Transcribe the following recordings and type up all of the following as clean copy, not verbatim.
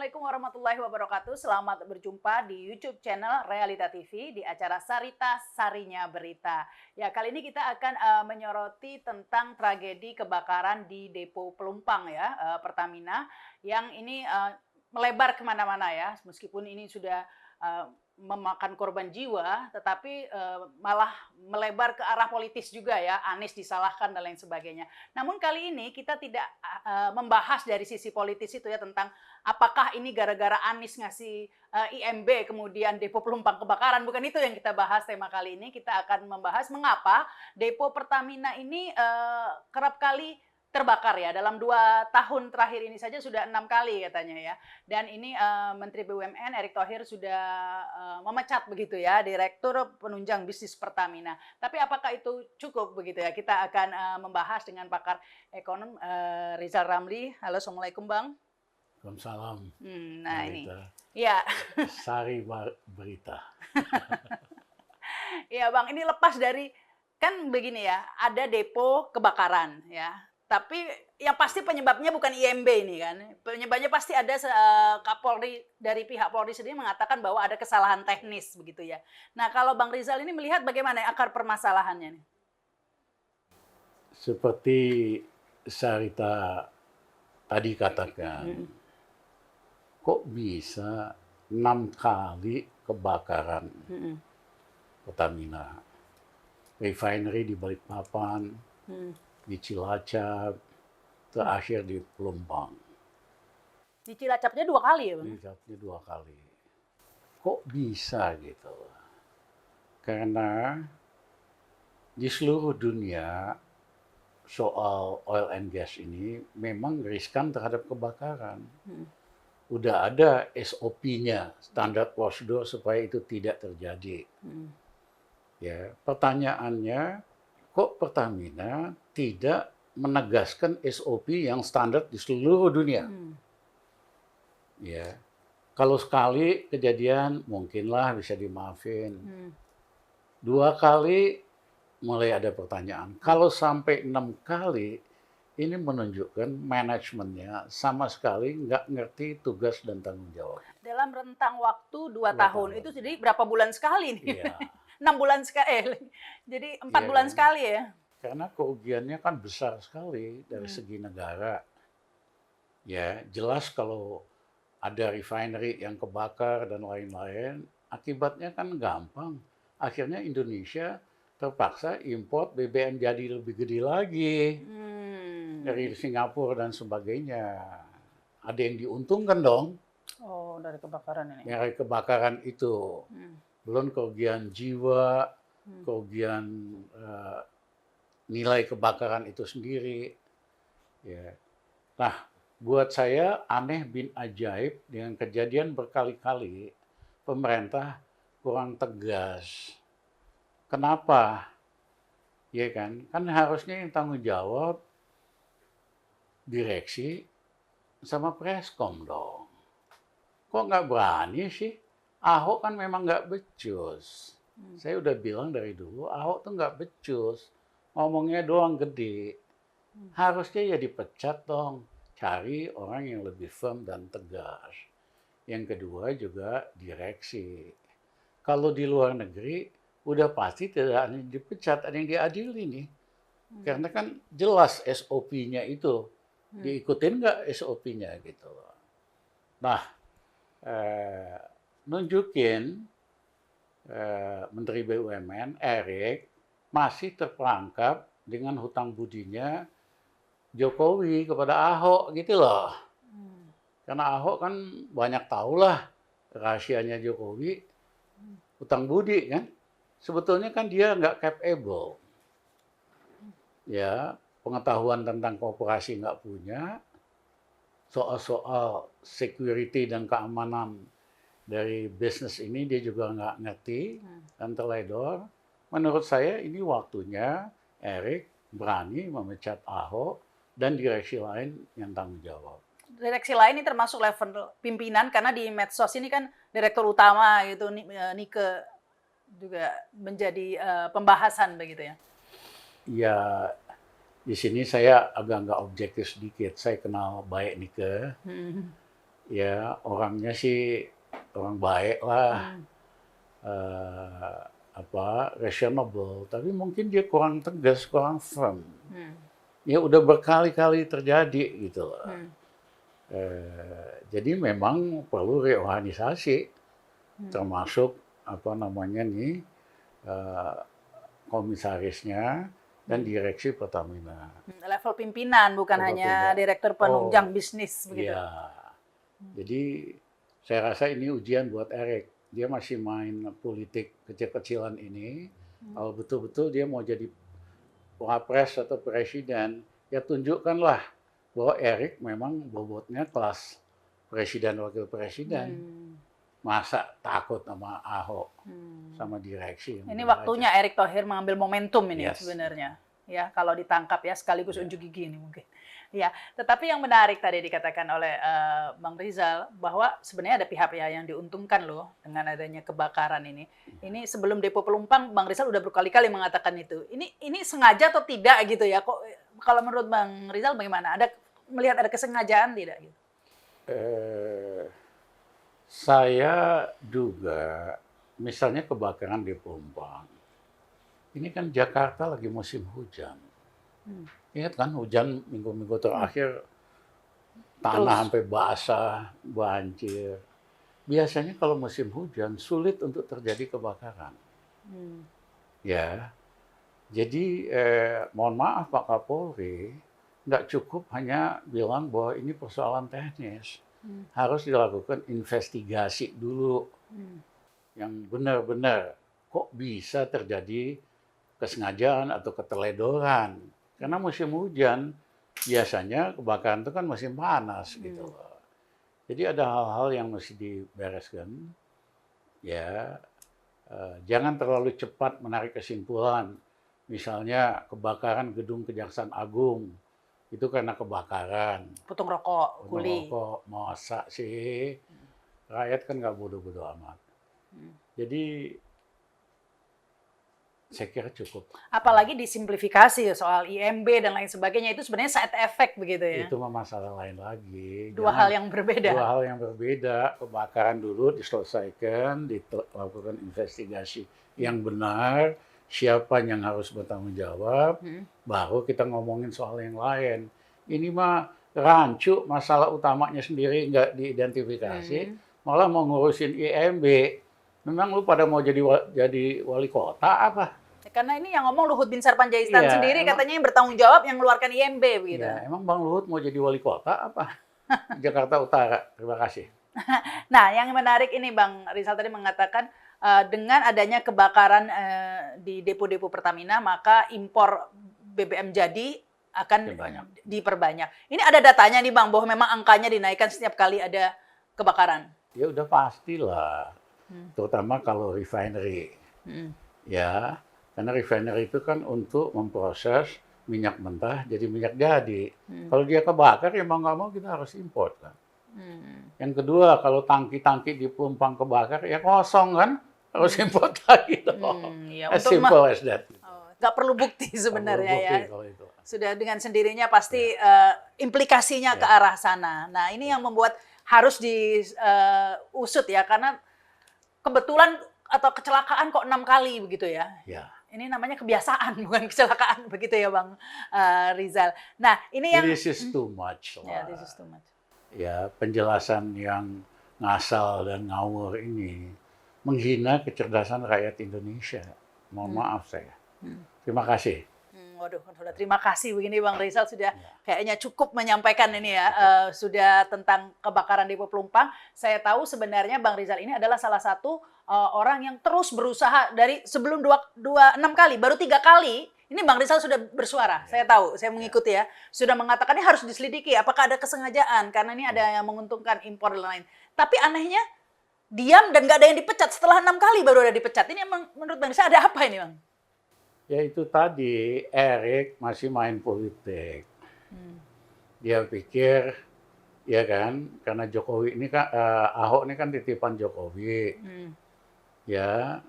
Assalamualaikum warahmatullahi wabarakatuh. Selamat berjumpa di YouTube channel Realita TV di acara Sarita Sarinya Berita. Ya, kali ini kita akan menyoroti tentang tragedi kebakaran di Depo Pelumpang ya, Pertamina yang ini melebar kemana-mana ya. Meskipun ini sudah memakan korban jiwa, tetapi malah melebar ke arah politis juga ya. Anies disalahkan dan lain sebagainya. Namun kali ini kita tidak membahas dari sisi politis itu ya, tentang apakah ini gara-gara Anies ngasih IMB kemudian Depo Pelumpang kebakaran. Bukan itu yang kita bahas tema kali ini. Kita akan membahas mengapa Depo Pertamina ini kerap kali terbakar ya. Dalam 2 tahun terakhir ini saja sudah 6 kali katanya ya. Dan ini Menteri BUMN Erick Thohir sudah memecat begitu ya Direktur Penunjang Bisnis Pertamina. Tapi apakah itu cukup begitu ya? Kita akan membahas dengan pakar ekonom Rizal Ramli. Halo, Assalamualaikum Bang. Waalaikumsalam. Nah ini, Berita. ya, Sari Berita. ya Bang. Ini lepas dari kan begini ya, ada depo kebakaran ya. Tapi yang pasti penyebabnya bukan IMB ini kan. Penyebabnya pasti ada Kapolri, dari pihak Polri sendiri mengatakan bahwa ada kesalahan teknis begitu ya. Nah, kalau Bang Rizal ini melihat bagaimana akar permasalahannya nih? Seperti Sarita tadi katakan, kok bisa 6 kali kebakaran Pertamina? Refinery di Balikpapan, di Cilacap, terakhir di Pelumpang. Di Cilacapnya 2 kali ya Bang? Di Cilacapnya 2 kali. Kok bisa gitu? Karena di seluruh dunia soal oil and gas ini memang riskan terhadap kebakaran. Udah ada SOP-nya, standar prosedur supaya itu tidak terjadi. Ya, pertanyaannya, kok Pertamina tidak menegaskan SOP yang standar di seluruh dunia? Ya, kalau sekali kejadian mungkinlah bisa dimaafin. 2 kali mulai ada pertanyaan. Kalau sampai 6 kali, ini menunjukkan manajemennya sama sekali nggak ngerti tugas dan tanggung jawab. Dalam rentang waktu 2 2 tahun, tahun. itu jadi berapa bulan sekali nih? Iya. 6 bulan sekali, jadi 4 Iya, bulan kan? sekali ya? Karena kerugiannya kan besar sekali dari segi negara. Ya, jelas kalau ada refinery yang kebakar dan lain-lain, akibatnya kan gampang. Akhirnya Indonesia terpaksa import BBM jadi lebih gede lagi dari Singapura dan sebagainya. Ada yang diuntungkan dong Oh, dari kebakaran ini. dari kebakaran itu. Belum kerugian jiwa, kerugian nilai kebakaran itu sendiri. Ya. Nah, buat saya aneh bin ajaib dengan kejadian berkali-kali pemerintah kurang tegas. Kenapa? Ya kan? Kan harusnya yang tanggung jawab direksi sama Preskom dong. Kok nggak berani sih? Ahok kan memang nggak becus. Saya udah bilang dari dulu, Ahok tuh nggak becus. Ngomongnya doang gede. Harusnya ya dipecat dong. Cari orang yang lebih firm dan tegas. Yang kedua juga direksi. Kalau di luar negeri, udah pasti tidak ada yang dipecat, ada yang diadili nih. Karena kan jelas SOP-nya itu. Diikutin nggak SOP-nya gitu. Nah, nunjukin Menteri BUMN Erick masih terperangkap dengan hutang budinya Jokowi kepada Ahok gitu loh. Karena Ahok kan banyak tahulah rahasianya Jokowi hutang budi kan. Sebetulnya kan dia nggak capable. Ya, pengetahuan tentang korporasi nggak punya, soal-soal security dan keamanan dari bisnis ini dia juga nggak ngerti dan teledor. Menurut saya ini waktunya Erick berani memecat Ahok dan direksi lain yang tanggung jawab. Direksi lain ini termasuk level pimpinan, karena di medsos ini kan direktur utama gitu, Nike juga menjadi pembahasan begitu ya? Ya, di sini saya agak nggak objektif sedikit. Saya kenal baik Nike. ya orangnya sih orang baik lah, eh, reasonable, tapi mungkin dia kurang tegas, kurang firm. Ya udah berkali-kali terjadi gitu loh. Jadi memang perlu reorganisasi, termasuk komisarisnya dan direksi Pertamina. Level pimpinan, bukan hanya direktur penunjang bisnis begitu. Iya. Jadi saya rasa ini ujian buat Erik. Dia masih main politik kecil-kecilan ini. Kalau betul-betul dia mau jadi wapres atau presiden, ya tunjukkanlah bahwa Erik memang bobotnya kelas presiden wakil presiden. Masa takut sama Ahok, sama direksi. Ini waktunya Erick Thohir mengambil momentum ini Yes. sebenarnya. Ya, kalau ditangkap ya sekaligus unjuk gigi ini mungkin. Ya, tetapi yang menarik tadi dikatakan oleh Bang Rizal bahwa sebenarnya ada pihak yang diuntungkan loh dengan adanya kebakaran ini. Ini sebelum Depo Pelumpang Bang Rizal udah berkali-kali mengatakan itu. Ini sengaja atau tidak gitu ya? Kok kalau menurut Bang Rizal bagaimana? Melihat ada kesengajaan tidak gitu? Saya duga, misalnya kebakaran di Pelumpang, ini kan Jakarta lagi musim hujan. Ingat kan hujan minggu-minggu terakhir, tanah sampai basah, banjir. Biasanya kalau musim hujan sulit untuk terjadi kebakaran. Ya, jadi mohon maaf Pak Kapolri, nggak cukup hanya bilang bahwa ini persoalan teknis. Harus dilakukan investigasi dulu yang benar-benar kok bisa terjadi kesengajaan atau keteledoran. Karena musim hujan biasanya kebakaran itu kan musim panas gitu loh. Jadi ada hal-hal yang mesti dibereskan. Ya, jangan terlalu cepat menarik kesimpulan. Misalnya kebakaran gedung Kejaksaan Agung itu karena kebakaran. Putung rokok, kuli. Rokok, masa sih? Rakyat kan nggak bodoh-bodoh amat. Jadi saya kira cukup. Apalagi disimplifikasi soal IMB dan lain sebagainya itu sebenarnya side effect begitu ya. Itu mah masalah lain lagi. Dua hal yang berbeda. Dua hal yang berbeda. Kebakaran dulu diselesaikan, dilakukan investigasi yang benar. Siapa yang harus bertanggung jawab, baru kita ngomongin soal yang lain. Ini mah rancu, masalah utamanya sendiri nggak diidentifikasi, malah mau ngurusin IMB. Memang lu pada mau jadi wali kota apa? Karena ini yang ngomong Luhut Binsar Panjaitan Iya, sendiri katanya yang bertanggung jawab yang mengeluarkan IMB begitu. Ya, emang Bang Luhut mau jadi wali kota apa? Jakarta Utara. Terima kasih. Nah, yang menarik ini Bang Rizal tadi mengatakan dengan adanya kebakaran di depo-depo Pertamina, maka impor BBM jadi akan diperbanyak. Ini ada datanya nih Bang, bahwa memang angkanya dinaikkan setiap kali ada kebakaran. Ya udah pastilah, terutama kalau refinery. Ya, karena refinery itu kan untuk memproses minyak mentah jadi minyak jadi. Kalau dia kebakar ya mau nggak mau kita harus import kan. Yang kedua, kalau tangki-tangki di Pelumpang kebakar, ya kosong kan, harus import lagi dong. Ya, As simple as that. Nggak perlu bukti sebenarnya ya. Kalau itu. Sudah dengan sendirinya pasti implikasinya ke arah sana. Nah, ini yang membuat harus diusut ya, karena kebetulan atau kecelakaan kok 6 kali begitu ya. Ya. Ini namanya kebiasaan, bukan kecelakaan begitu ya Bang Rizal. Nah, ini yang This is too much. Ya, this is too much. Ya, penjelasan yang ngasal dan ngawur ini menghina kecerdasan rakyat Indonesia. Mohon maaf saya. Terima kasih. Waduh, terima kasih begini Bang Rizal sudah kayaknya cukup menyampaikan ini ya, sudah tentang kebakaran Depo Pelumpang. Saya tahu sebenarnya Bang Rizal ini adalah salah satu orang yang terus berusaha dari sebelum 6 kali, baru 3 kali. Ini Bang Rizal sudah bersuara, saya tahu, saya mengikuti ya. Sudah mengatakan ini harus diselidiki, apakah ada kesengajaan, karena ini ada yang menguntungkan impor dan lain. Tapi anehnya, diam dan nggak ada yang dipecat. Setelah 6 kali baru ada dipecat. Ini menurut Bang Rizal ada apa ini Bang? Ya itu tadi, Erik masih main politik. Dia pikir, ya kan, karena Jokowi ini kan, Ahok ini kan titipan Jokowi. Ya,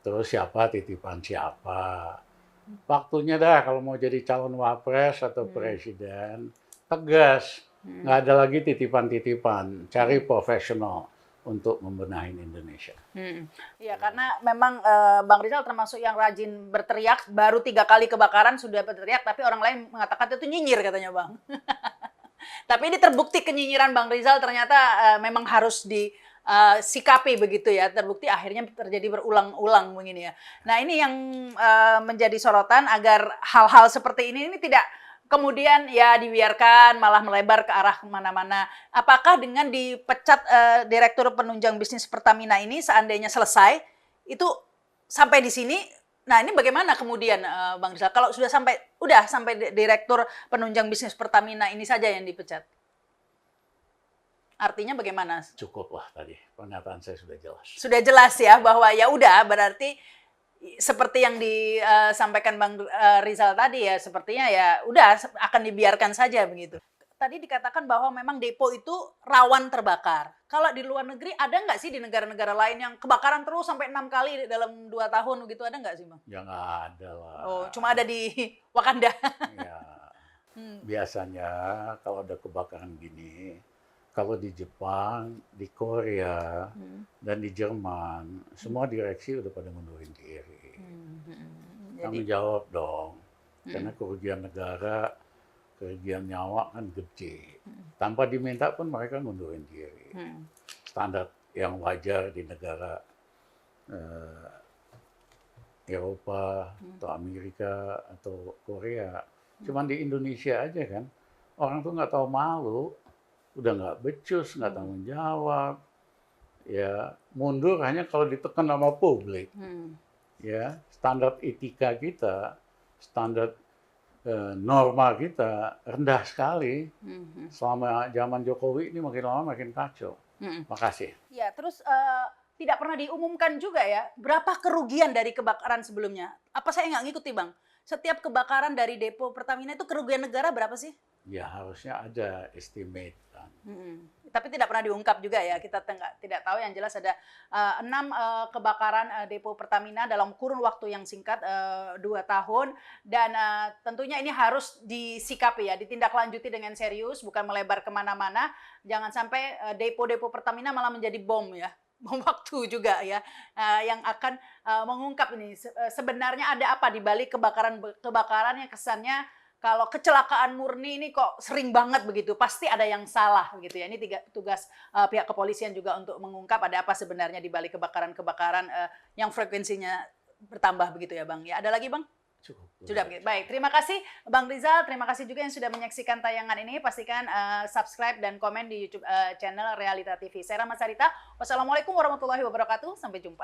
terus siapa titipan siapa. Waktunya dah kalau mau jadi calon wapres atau presiden, tegas. Nggak ada lagi titipan-titipan, cari profesional untuk membenahi Indonesia. Ya, karena memang Bang Rizal termasuk yang rajin berteriak, baru 3 kali kebakaran sudah berteriak, tapi orang lain mengatakan itu nyinyir katanya Bang. Tapi ini terbukti kenyinyiran Bang Rizal ternyata memang harus disikapi begitu ya, terbukti akhirnya terjadi berulang-ulang begini ya. Nah ini yang menjadi sorotan agar hal-hal seperti ini tidak kemudian ya dibiarkan malah melebar ke arah kemana-mana. Apakah dengan dipecat Direktur Penunjang Bisnis Pertamina ini seandainya selesai, itu sampai di sini, nah ini bagaimana kemudian Bang Rizal? Kalau sudah sampai Direktur Penunjang Bisnis Pertamina ini saja yang dipecat? Artinya bagaimana? Cukuplah tadi, pernyataan saya sudah jelas. Sudah jelas ya bahwa ya udah berarti seperti yang disampaikan Bang Rizal tadi ya, sepertinya ya udah akan dibiarkan saja begitu. Tadi dikatakan bahwa memang depo itu rawan terbakar. Kalau di luar negeri ada nggak sih di negara-negara lain yang kebakaran terus sampai 6 kali dalam 2 tahun begitu, ada nggak sih Bang? Ya nggak ada lah. Oh, cuma ada di Wakanda. Ya, biasanya kalau ada kebakaran gini, kalau di Jepang, di Korea, dan di Jerman, semua direksi udah pada mundurin diri. Tanggung jawab dong, karena kerugian negara, kerugian nyawa kan gede. Tanpa diminta pun mereka mundurin diri. Standar yang wajar di negara Eropa, atau Amerika, atau Korea. Cuman di Indonesia aja kan, orang tuh nggak tahu malu, udah nggak becus, nggak tanggung jawab, ya mundur hanya kalau ditekan sama publik. Ya, standar etika kita, standar norma kita rendah sekali. Selama zaman Jokowi ini makin lama makin kacau. Makasih. Ya, terus tidak pernah diumumkan juga ya berapa kerugian dari kebakaran sebelumnya. Apa saya nggak ngikuti Bang? Setiap kebakaran dari depo Pertamina itu kerugian negara berapa sih? Ya harusnya ada estimate kan. Tapi tidak pernah diungkap juga ya, kita tidak tahu. Yang jelas ada 6 kebakaran depo Pertamina dalam kurun waktu yang singkat 2 tahun, dan tentunya ini harus disikapi ya, ditindaklanjuti dengan serius, bukan melebar kemana-mana. Jangan sampai depo-depo Pertamina malah menjadi bom ya, bom waktu juga ya, yang akan mengungkap ini sebenarnya ada apa di balik kebakaran yang kesannya kalau kecelakaan murni ini kok sering banget begitu, pasti ada yang salah begitu ya. Ini tugas pihak kepolisian juga untuk mengungkap ada apa sebenarnya di balik kebakaran-kebakaran yang frekuensinya bertambah begitu ya Bang. Ya, ada lagi Bang? Cukup. Sudah begitu. Baik, terima kasih Bang Rizal, terima kasih juga yang sudah menyaksikan tayangan ini. Pastikan subscribe dan komen di YouTube channel Realita TV. Saya Rahma Sarita. Wassalamualaikum warahmatullahi wabarakatuh. Sampai jumpa.